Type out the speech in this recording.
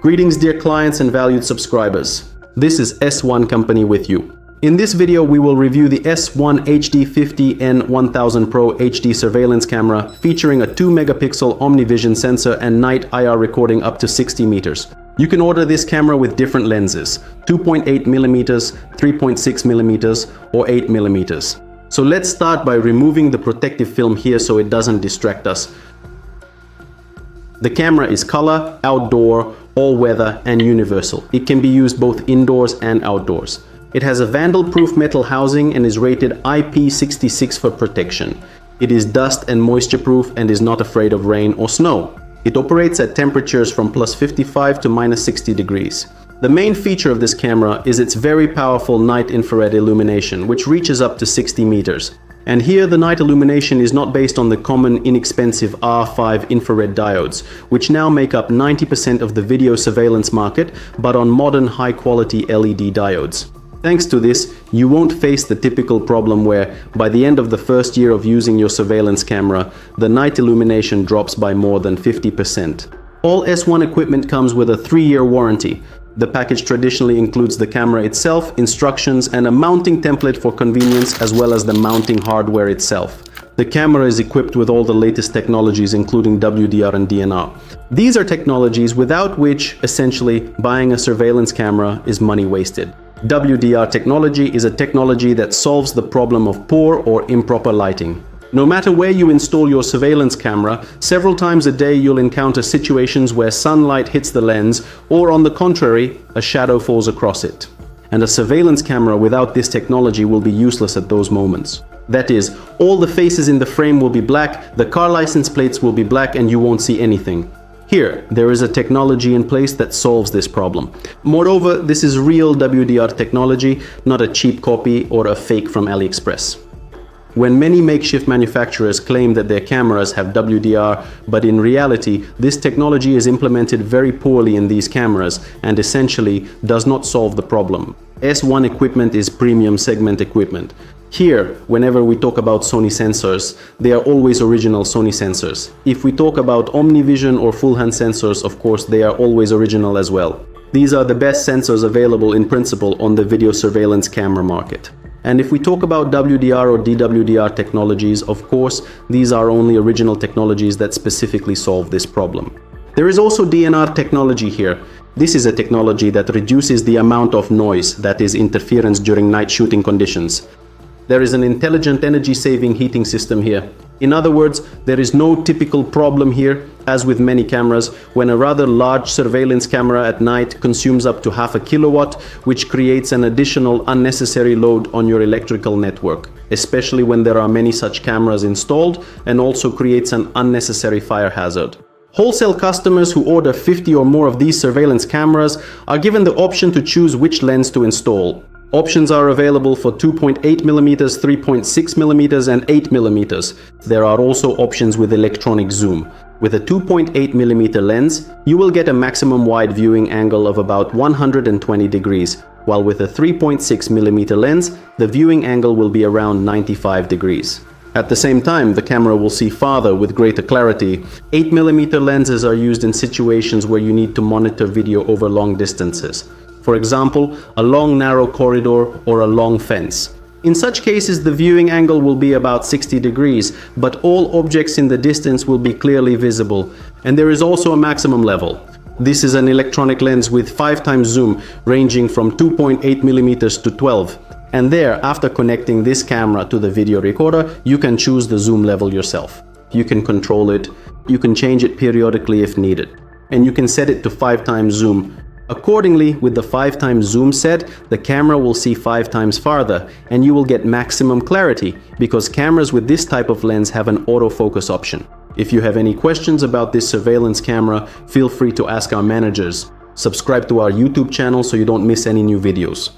Greetings dear clients and valued subscribers. This is S1 Company with you. In this video we will review the S1 AHD50M-1000-PRO HD surveillance camera featuring a 2 megapixel OmniVision sensor and night IR recording up to 60 meters. You can order this camera with different lenses, 2.8mm, 3.6mm or 8mm. So let's start by removing the protective film here so it doesn't distract us. The camera is color, outdoor, all-weather and universal. It can be used both indoors and outdoors. It has a vandal-proof metal housing and is rated IP66 for protection. It is dust and moisture-proof and is not afraid of rain or snow. It operates at temperatures from +55 to -60 degrees. The main feature of this camera is its very powerful night infrared illumination, which reaches up to 60 meters. And here the night illumination is not based on the common inexpensive R5 infrared diodes, which now make up 90% of the video surveillance market, but on modern high-quality LED diodes. Thanks to this, you won't face the typical problem where, by the end of the first year of using your surveillance camera, the night illumination drops by more than 50%. All S1 equipment comes with a 3-year warranty. The package traditionally includes the camera itself, instructions, and a mounting template for convenience, as well as the mounting hardware itself. The camera is equipped with all the latest technologies, including WDR and DNR. These are technologies without which, essentially, buying a surveillance camera is money wasted. WDR technology is a technology that solves the problem of poor or improper lighting. No matter where you install your surveillance camera, several times a day you'll encounter situations where sunlight hits the lens, or on the contrary, a shadow falls across it. And a surveillance camera without this technology will be useless at those moments. That is, all the faces in the frame will be black, the car license plates will be black, and you won't see anything. Here, there is a technology in place that solves this problem. Moreover, this is real WDR technology, not a cheap copy or a fake from AliExpress. When many makeshift manufacturers claim that their cameras have WDR, but in reality, this technology is implemented very poorly in these cameras and essentially does not solve the problem. S1 equipment is premium segment equipment. Here, whenever we talk about Sony sensors, they are always original Sony sensors. If we talk about OmniVision or full-hand sensors, of course, they are always original as well. These are the best sensors available in principle on the video surveillance camera market. And if we talk about WDR or DWDR technologies, of course, these are only original technologies that specifically solve this problem. There is also DNR technology here. This is a technology that reduces the amount of noise, that is interference during night shooting conditions. There is an intelligent energy-saving heating system here. In other words, there is no typical problem here, as with many cameras, when a rather large surveillance camera at night consumes up to half a kilowatt, which creates an additional unnecessary load on your electrical network, especially when there are many such cameras installed, and also creates an unnecessary fire hazard. Wholesale customers who order 50 or more of these surveillance cameras are given the option to choose which lens to install. Options are available for 2.8mm, 3.6mm and 8mm. There are also options with electronic zoom. With a 2.8mm lens, you will get a maximum wide viewing angle of about 120 degrees, while with a 3.6mm lens, the viewing angle will be around 95 degrees. At the same time, the camera will see farther with greater clarity. 8mm lenses are used in situations where you need to monitor video over long distances. For example, a long narrow corridor or a long fence. In such cases, the viewing angle will be about 60 degrees, but all objects in the distance will be clearly visible. And there is also a maximum level. This is an electronic lens with 5 times zoom, ranging from 2.8mm to 12. And there, after connecting this camera to the video recorder, you can choose the zoom level yourself. You can control it, you can change it periodically if needed. And you can set it to 5 times zoom. Accordingly, with the 5 times zoom set, the camera will see 5 times farther, and you will get maximum clarity, because cameras with this type of lens have an autofocus option. If you have any questions about this surveillance camera, feel free to ask our managers. Subscribe to our YouTube channel so you don't miss any new videos.